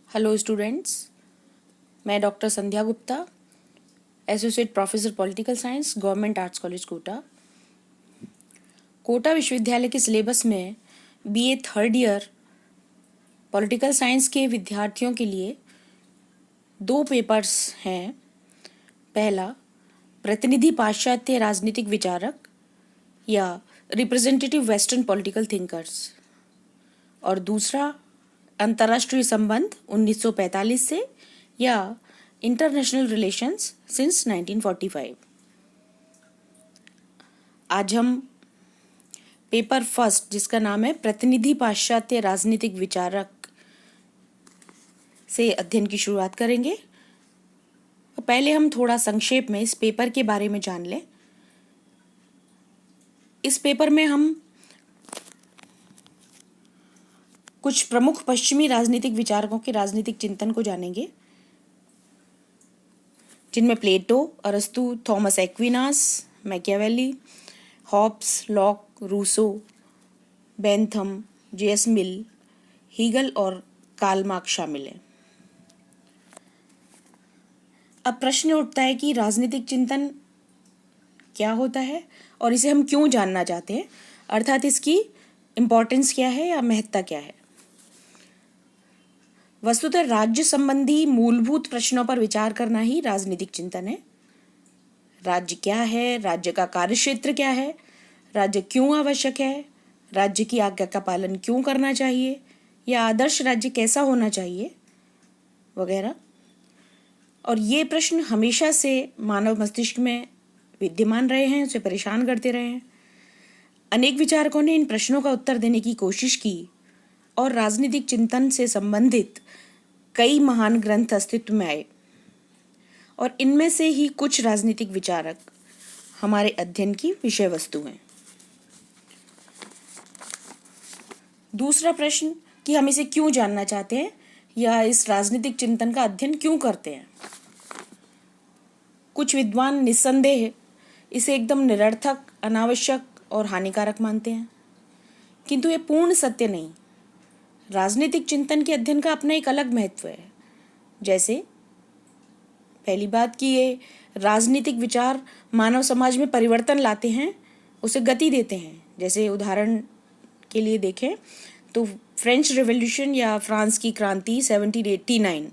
Hello students, मैं doctor Sandhya Gupta, associate professor political science, government arts college Kota विश्वविद्यालय के syllabus में BA third year political science के विद्यार्थियों के लिए 2 पेपर्स हैं। पहला, प्रतिनिधि पाश्चात्य राजनीतिक विचारक या रिप्रेजेंटेटिव वेस्टर्न पॉलिटिकल थिंकर्स, और दूसरा, अंतर्राष्ट्रीय संबंध 1945 से या इंटरनेशनल रिलेशंस सिंस 1945। आज हम पेपर फर्स्ट, जिसका नाम है प्रतिनिधि पाश्चात्य राजनीतिक विचारक, से अध्ययन की शुरुआत करेंगे। पहले हम थोड़ा संक्षेप में इस पेपर के बारे में जान लें। इस पेपर में हम कुछ प्रमुख पश्चिमी राजनीतिक विचारकों के राजनीतिक चिंतन को जानेंगे, जिनमें प्लेटो, अरस्तु, Thomas Aquinas, Machiavelli, Hobbes, Locke, Rousseau, Bentham, J S. Mill, Hegel और कार्ल मार्क्स शामिल हैं। अब प्रश्न उठता है कि राजनीतिक चिंतन क्या होता है और इसे हम क्यों जानना चाहते हैं, अर्थात इसकी इम्पोर्टेंस क्या है या महत्ता क्या है। वस्तुतः राज्य संबंधी मूलभूत प्रश्नों पर विचार करना ही राजनीतिक चिंतन है। राज्य क्या है, राज्य का कार्यक्षेत्र क्या है, राज्य क्यों आवश्यक है, राज्य की आज्ञा का पालन क्यों करना चाहिए, या आदर्श राज्य कैसा होना चाहिए, वगैरह। और ये प्रश्न हमेशा से मानव मस्तिष्क में विद्यमान रहे हैं, उसे परेशान करते रहे हैं। अनेक विचारकों ने इन प्रश्नों का उत्तर देने की कोशिश की और राजनीतिक चिंतन से संबंधित कई महान ग्रंथ अस्तित्व में आए, और इनमें से ही कुछ राजनीतिक विचारक हमारे अध्ययन की विषय वस्तु हैं। दूसरा प्रश्न कि हम इसे क्यों जानना चाहते हैं या इस राजनीतिक चिंतन का अध्ययन क्यों करते हैं। कुछ विद्वान निस्संदेह इसे एकदम निरर्थक, अनावश्यक और हानिकारक मानते हैं, किंतु ये पूर्ण सत्य नहीं। राजनीतिक चिंतन के अध्ययन का अपना एक अलग महत्व है। जैसे पहली बात कि ये राजनीतिक विचार मानव समाज में परिवर्तन लाते हैं, उसे गति देते हैं। जैसे उदाहरण के लिए देखें तो फ्रेंच रिवॉल्यूशन या फ्रांस की क्रांति 1789,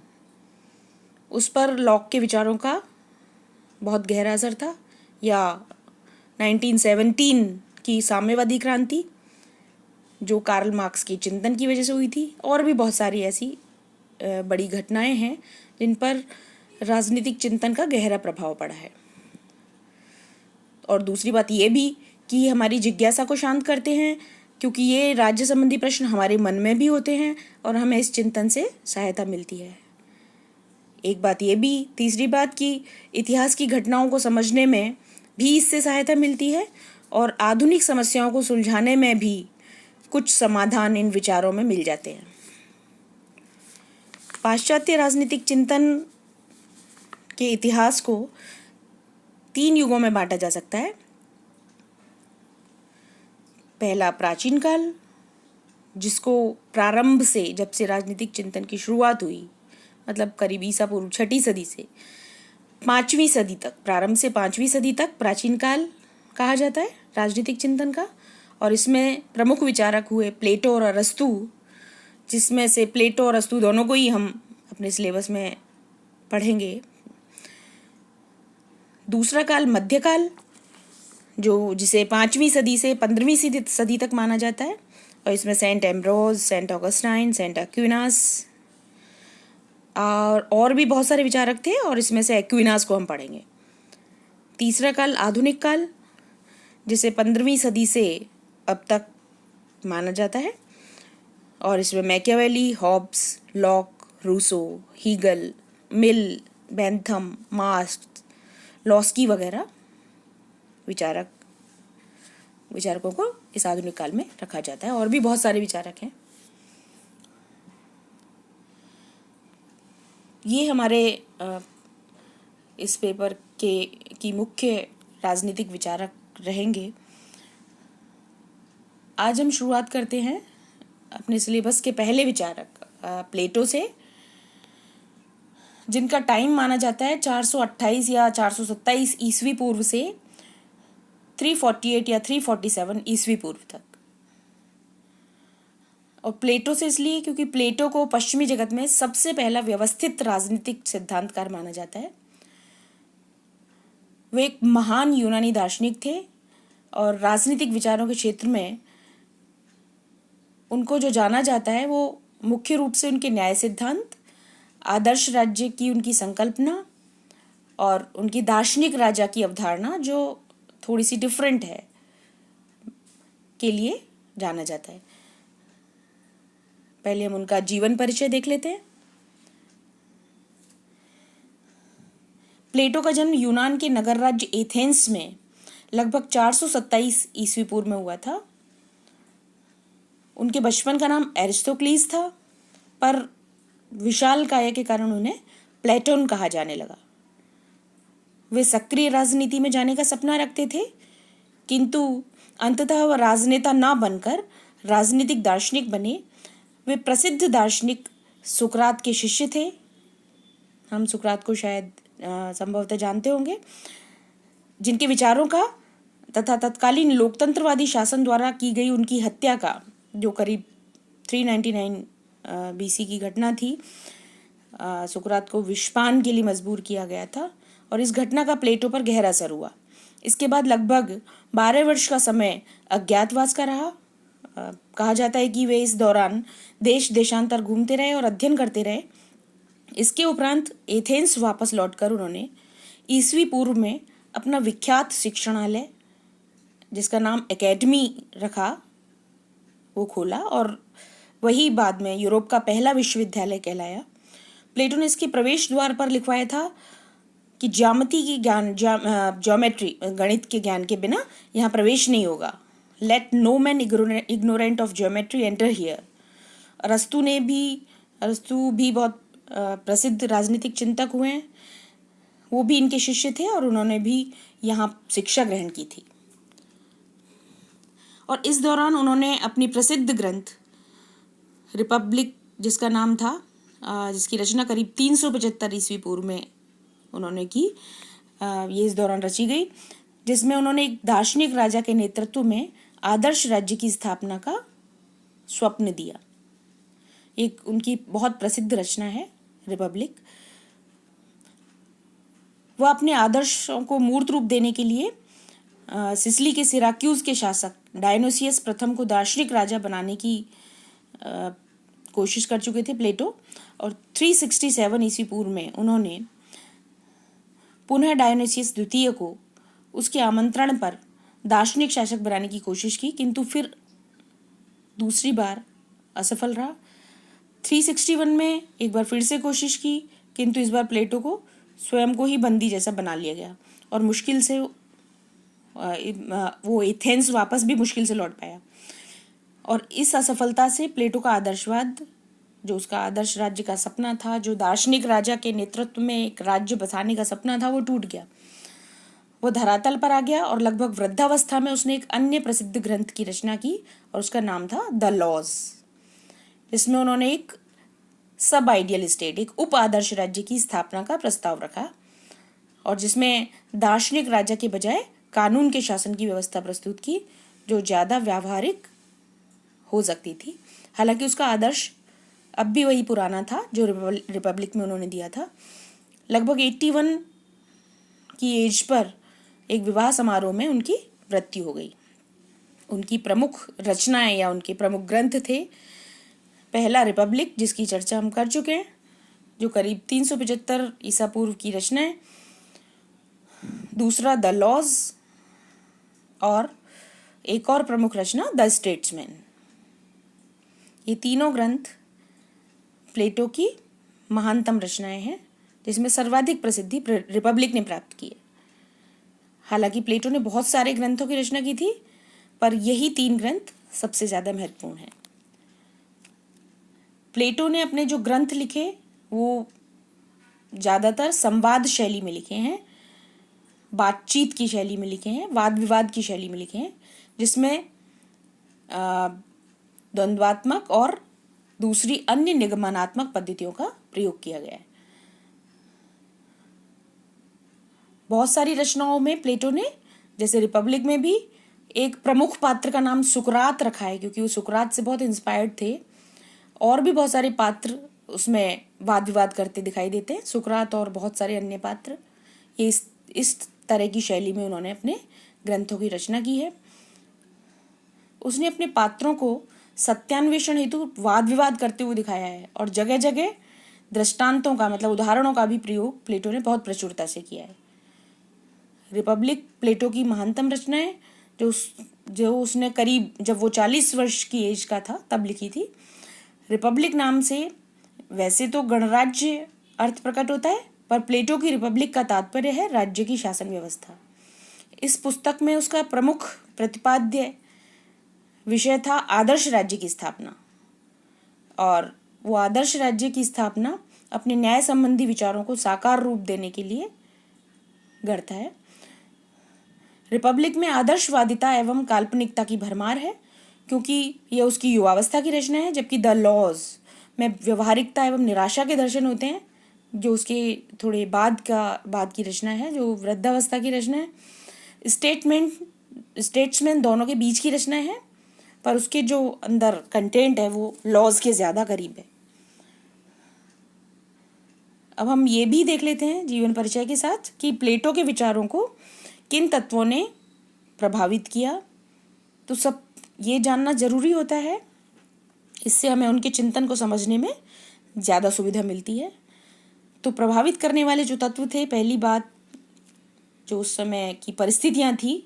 उस पर लॉक के विचारों का बहुत गहरा असर था, या 1917 की साम्यवादी क्रांति जो कार्ल मार्क्स की चिंतन की वजह से हुई थी, और भी बहुत सारी ऐसी बड़ी घटनाएं हैं जिन पर राजनीतिक चिंतन का गहरा प्रभाव पड़ा है। और दूसरी बात ये भी कि हमारी जिज्ञासा को शांत करते हैं, क्योंकि ये राज्य संबंधी प्रश्न हमारे मन में भी होते हैं और हमें इस चिंतन से सहायता मिलती है। एक बात ये भी, तीसरी बात कि इतिहास की घटनाओं को समझने में भी इससे सहायता मिलती है, और आधुनिक समस्याओं को सुलझाने में भी कुछ समाधान इन विचारों में मिल जाते हैं। पाश्चात्य राजनीतिक चिंतन के इतिहास को 3 युगों में बांटा जा सकता है। पहला, प्राचीन काल, जिसको प्रारंभ से, जब से राजनीतिक चिंतन की शुरुआत हुई, मतलब करीब ईसा पूर्व 6वीं सदी से 5वीं सदी तक, प्रारंभ से 5वीं सदी तक प्राचीन काल कहा जाता है राजनीतिक चिंतन का। और इसमें प्रमुख विचारक हुए प्लेटो और अरस्तु, जिसमें से प्लेटो और अरस्तु दोनों को ही हम अपने सिलेबस में पढ़ेंगे। दूसरा काल मध्यकाल, जिसे 5वीं सदी से 15वीं सदी तक माना जाता है, और इसमें saint Ambrose, saint Augustine, saint Aquinas और भी बहुत सारे विचारक थे, और इसमें से एक्विनास को हम पढ़ेंगे। तीसरा काल आधुनिक काल, जिसे 15वीं सदी से अब तक माना जाता है, और इसमें Machiavelli, Hobbes, Locke, Rousseau, Hegel, Mill, Bentham, Marx, Laski वगैरह विचारकों को इस आधुनिक काल में रखा जाता है। और भी बहुत सारे विचारक हैं। ये हमारे इस पेपर की मुख्य राजनीतिक विचारक रहेंगे। आज हम शुरुआत करते हैं अपने सिलेबस के पहले विचारक प्लेटो से, जिनका टाइम माना जाता है 428 या 427 ईस्वी पूर्व से 348 या 347 ईस्वी पूर्व तक। और प्लेटो से इसलिए क्योंकि प्लेटो को पश्चिमी जगत में सबसे पहला व्यवस्थित राजनीतिक सिद्धांतकार माना जाता है। वे एक महान यूनानी दार्शनिक थे और राजनीतिक विचारों के क्षेत्र में उनको जो जाना जाता है वो मुख्य रूप से उनके न्याय सिद्धांत, आदर्श राज्य की उनकी संकल्पना और उनकी दार्शनिक राजा की अवधारणा जो थोड़ी सी डिफरेंट है के लिए जाना जाता है। पहले हम उनका जीवन परिचय देख लेते हैं। प्लेटो का जन्म यूनान के नगर राज्य एथेंस में लगभग 427 ईस्वी पूर्व में हुआ था। उनके बचपन का नाम एरिस्टोक्लीस था, पर विशाल काया के कारण उन्हें प्लेटोन कहा जाने लगा। वे सक्रिय राजनीति में जाने का सपना रखते थे, किंतु अंततः वह राजनेता ना बनकर राजनीतिक दार्शनिक बने। वे प्रसिद्ध दार्शनिक सुकरात के शिष्य थे। हम सुकरात को शायद संभवतः जानते होंगे, जिनके विचारों का तथा तत्कालीन लोकतंत्रवादी शासन द्वारा की गई उनकी हत्या का, जो करीब 399 बीसी की घटना थी, सुकरात को विषपान के लिए मजबूर किया गया था और इस घटना का प्लेटो पर गहरा असर हुआ। इसके बाद लगभग 12 वर्ष का समय अज्ञातवास का रहा। कहा जाता है कि वे इस दौरान देश देशांतर घूमते रहे और अध्ययन करते रहे। इसके उपरांत एथेंस वापस लौटकर उन्होंने ईस्वी पूर्व में अपना विख्यात शिक्षणालय, जिसका नाम एकेडमी रखा, वो खोला और वही बाद में यूरोप का पहला विश्वविद्यालय कहलाया। प्लेटो ने इसके प्रवेश द्वार पर लिखवाया था कि ज्यामिति की ज्ञान, ज्योमेट्री, गणित के ज्ञान के बिना यहाँ प्रवेश नहीं होगा। Let no man ignorant of geometry enter here. अरस्तु भी बहुत प्रसिद्ध राजनीतिक चिंतक हुए हैं। वो भी इनके शिष्य थे और उन्होंने भी यहाँ शिक्षा ग्रहण की थी। और इस दौरान उन्होंने अपनी प्रसिद्ध ग्रंथ रिपब्लिक, जिसका नाम था, जिसकी रचना करीब 375 ईस्वी पूर्व में उन्होंने की, ये इस दौरान रची गई, जिसमें उन्होंने एक दार्शनिक राजा के नेतृत्व में आदर्श राज्य की स्थापना का स्वप्न दिया। एक उनकी बहुत प्रसिद्ध रचना है रिपब्लिक। वह अपने आदर्शों को मूर्त रूप देने के लिए सिसिली के सिराक्यूज के शासक डायनोसियस प्रथम को दार्शनिक राजा बनाने की कोशिश कर चुके थे प्लेटो, और 367 ईस्वी पूर्व में उन्होंने पुनः डायनोसियस द्वितीय को उसके आमंत्रण पर दार्शनिक शासक बनाने की कोशिश की, किंतु फिर दूसरी बार असफल रहा। 361 में एक बार फिर से कोशिश की, किंतु इस बार प्लेटो को स्वयं को ही बंदी जैसा बना लिया गया और मुश्किल से वो एथेंस वापस भी मुश्किल से लौट पाया। और इस असफलता से प्लेटो का आदर्शवाद, जो उसका आदर्श राज्य का सपना था, जो दार्शनिक राजा के नेतृत्व में एक राज्य बसाने का सपना था, वो टूट गया। वो धरातल पर आ गया और लगभग वृद्धावस्था में उसने एक अन्य प्रसिद्ध ग्रंथ की रचना की और उसका नाम था द लॉज, जिसमें उन्होंने एक सब आइडियल स्टेट, एक उप आदर्श राज्य की स्थापना का प्रस्ताव रखा और जिसमें दार्शनिक राजा के बजाय कानून के शासन की व्यवस्था प्रस्तुत की, जो ज़्यादा व्यावहारिक हो सकती थी। हालांकि उसका आदर्श अब भी वही पुराना था जो रिपब्लिक में उन्होंने दिया था। लगभग 81 की एज पर एक विवाह समारोह में उनकी मृत्यु हो गई। उनकी प्रमुख रचनाएं या उनके प्रमुख ग्रंथ थे, पहला रिपब्लिक, जिसकी चर्चा हम कर चुके हैं, जो करीब 375 ईसा पूर्व की रचना है। दूसरा द लॉज, और एक और प्रमुख रचना द स्टेट्समैन। ये तीनों ग्रंथ प्लेटो की महानतम रचनाएं हैं, जिसमें सर्वाधिक प्रसिद्धि रिपब्लिक ने प्राप्त की है। हालांकि प्लेटो ने बहुत सारे ग्रंथों की रचना की थी, पर यही 3 ग्रंथ सबसे ज़्यादा महत्वपूर्ण हैं। प्लेटो ने अपने जो ग्रंथ लिखे वो ज़्यादातर संवाद शैली में लिखे हैं, बातचीत की शैली में लिखे हैं, वाद विवाद की शैली में लिखे हैं, जिसमें द्वंद्वात्मक और दूसरी अन्य निगमनात्मक पद्धतियों का प्रयोग किया गया है। बहुत सारी रचनाओं में प्लेटो ने, जैसे रिपब्लिक में भी, एक प्रमुख पात्र का नाम सुकरात रखा है, क्योंकि वो सुकरात से बहुत इंस्पायर्ड थे। और भी बहुत सारे पात्र उसमें वाद विवाद करते दिखाई देते हैं, सुकरात और बहुत सारे अन्य पात्र। ये इस तरह की शैली में उन्होंने अपने ग्रंथों की रचना की है। उसने अपने पात्रों को सत्यान्वेषण हेतु वाद विवाद करते हुए दिखाया है, और जगह जगह दृष्टांतों का, मतलब उदाहरणों का भी प्रयोग प्लेटो ने बहुत प्रचुरता से किया है। रिपब्लिक प्लेटो की महानतम रचना है, जो उसने करीब, जब वो 40 वर्ष की एज का था तब लिखी थी। रिपब्लिक नाम से वैसे तो गणराज्य अर्थ प्रकट होता है, पर प्लेटो की रिपब्लिक का तात्पर्य है राज्य की शासन व्यवस्था। इस पुस्तक में उसका प्रमुख प्रतिपाद्य विषय था आदर्श राज्य की स्थापना, और वो आदर्श राज्य की स्थापना अपने न्याय संबंधी विचारों को साकार रूप देने के लिए गढ़ता है। रिपब्लिक में आदर्शवादिता एवं काल्पनिकता की भरमार है, क्योंकि यह उसकी युवावस्था की रचना है, जबकि द लॉज में व्यवहारिकता एवं निराशा के दर्शन होते हैं, जो उसके थोड़े बाद की रचना है, जो वृद्धावस्था की रचना है। स्टेट्समैन दोनों के बीच की रचना है, पर उसके जो अंदर कंटेंट है वो लॉज के ज़्यादा करीब है। अब हम ये भी देख लेते हैं जीवन परिचय के साथ कि प्लेटो के विचारों को किन तत्वों ने प्रभावित किया। तो सब ये जानना जरूरी होता है, इससे हमें उनके चिंतन को समझने में ज़्यादा सुविधा मिलती है। तो प्रभावित करने वाले जो तत्व थे, पहली बात, जो उस समय की परिस्थितियाँ थी,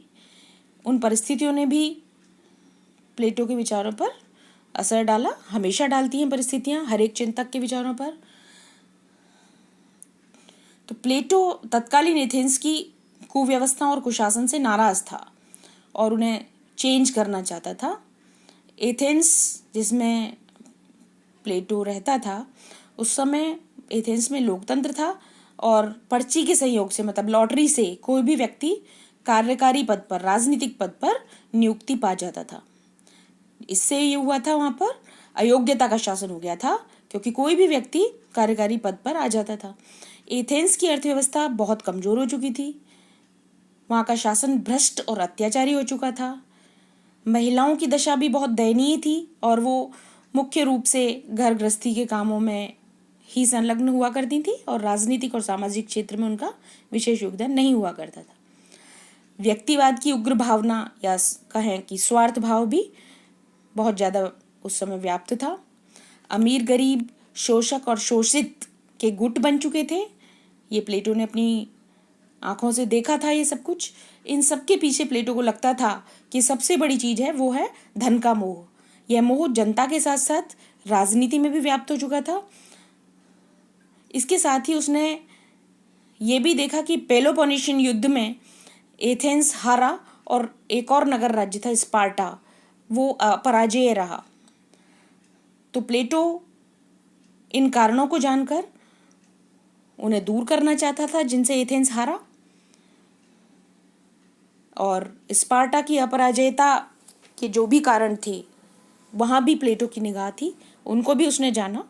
उन परिस्थितियों ने भी प्लेटो के विचारों पर असर डाला। हमेशा डालती हैं परिस्थितियाँ हर एक चिंतक के विचारों पर। तो प्लेटो तत्कालीन एथेंस की कुव्यवस्था और कुशासन से नाराज था और उन्हें चेंज करना चाहता था। एथेंस जिसमें प्लेटो रहता था, उस समय एथेंस में लोकतंत्र था, और पर्ची के संयोग से, मतलब लॉटरी से, कोई भी व्यक्ति कार्यकारी पद पर, राजनीतिक पद पर नियुक्ति पा जाता था। इससे ये हुआ था, वहाँ पर अयोग्यता का शासन हो गया था, क्योंकि कोई भी व्यक्ति कार्यकारी पद पर आ जाता था। एथेंस की अर्थव्यवस्था बहुत कमजोर हो चुकी थी, वहाँ का शासन भ्रष्ट और अत्याचारी हो चुका था। महिलाओं की दशा भी बहुत दयनीय थी, और वो मुख्य रूप से घर गृहस्थी के कामों में ही संलग्न हुआ करती थी, और राजनीतिक और सामाजिक क्षेत्र में उनका विशेष योगदान नहीं हुआ करता था। व्यक्तिवाद की उग्र भावना, या कहें कि स्वार्थ भाव, भी बहुत ज़्यादा उस समय व्याप्त था। अमीर गरीब, शोषक और शोषित के गुट बन चुके थे। ये प्लेटो ने अपनी आंखों से देखा था ये सब कुछ। इन सब के पीछे प्लेटो को लगता था कि सबसे बड़ी चीज़ है वो है धन का मोह। यह मोह जनता के साथ साथ राजनीति में भी व्याप्त हो चुका था। इसके साथ ही उसने ये भी देखा कि पेलोपोनेशियन युद्ध में एथेंस हारा, और एक और नगर राज्य था स्पार्टा, वो पराजय रहा। तो प्लेटो इन कारणों को जानकर उन्हें दूर करना चाहता था जिनसे एथेंस हारा, और स्पार्टा की अपराजयता के जो भी कारण थे वहाँ भी प्लेटो की निगाह थी, उनको भी उसने जाना।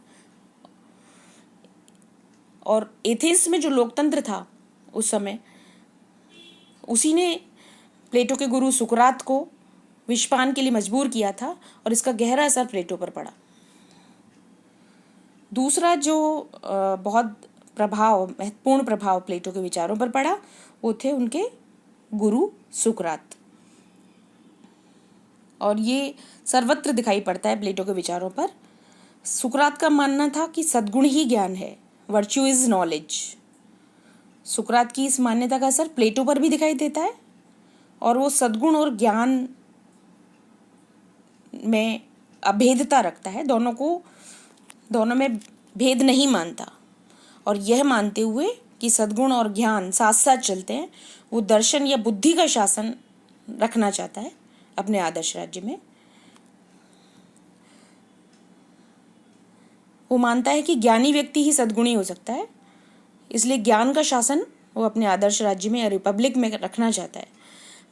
और एथेंस में जो लोकतंत्र था उस समय, उसी ने प्लेटो के गुरु सुकरात को विषपान के लिए मजबूर किया था, और इसका गहरा असर प्लेटो पर पड़ा। दूसरा जो बहुत महत्वपूर्ण प्रभाव प्लेटो के विचारों पर पड़ा, वो थे उनके गुरु सुकरात, और ये सर्वत्र दिखाई पड़ता है प्लेटो के विचारों पर। सुकरात का मानना था कि सद्गुण ही ज्ञान है, वर्च्यू इज नॉलेज। सुकरात की इस मान्यता का असर प्लेटो पर भी दिखाई देता है, और वो सद्गुण और ज्ञान में अभेदता रखता है, दोनों में भेद नहीं मानता, और यह मानते हुए कि सद्गुण और ज्ञान साथ साथ चलते हैं, वो दर्शन या बुद्धि का शासन रखना चाहता है अपने आदर्श राज्य में। वो मानता है कि ज्ञानी व्यक्ति ही सद्गुणी हो सकता है, इसलिए ज्ञान का शासन वो अपने आदर्श राज्य में या रिपब्लिक में रखना चाहता है।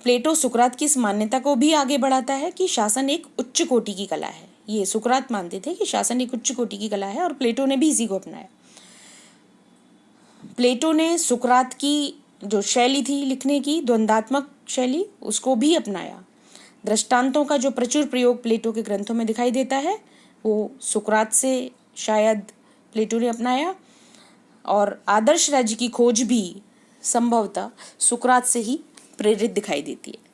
प्लेटो सुकरात की इस मान्यता को भी आगे बढ़ाता है कि शासन एक उच्च कोटि की कला है। ये सुकरात मानते थे कि शासन एक उच्च कोटि की कला है, और प्लेटो ने भी इसी को अपनाया। प्लेटो ने सुकरात की जो शैली थी लिखने की, द्वंद्वात्मक शैली, उसको भी अपनाया। दृष्टांतों का जो प्रचुर प्रयोग प्लेटो के ग्रंथों में दिखाई देता है वो सुकरात से शायद प्लेटो ने अपनाया, और आदर्श राज्य की खोज भी संभवतः सुकरात से ही प्रेरित दिखाई देती है।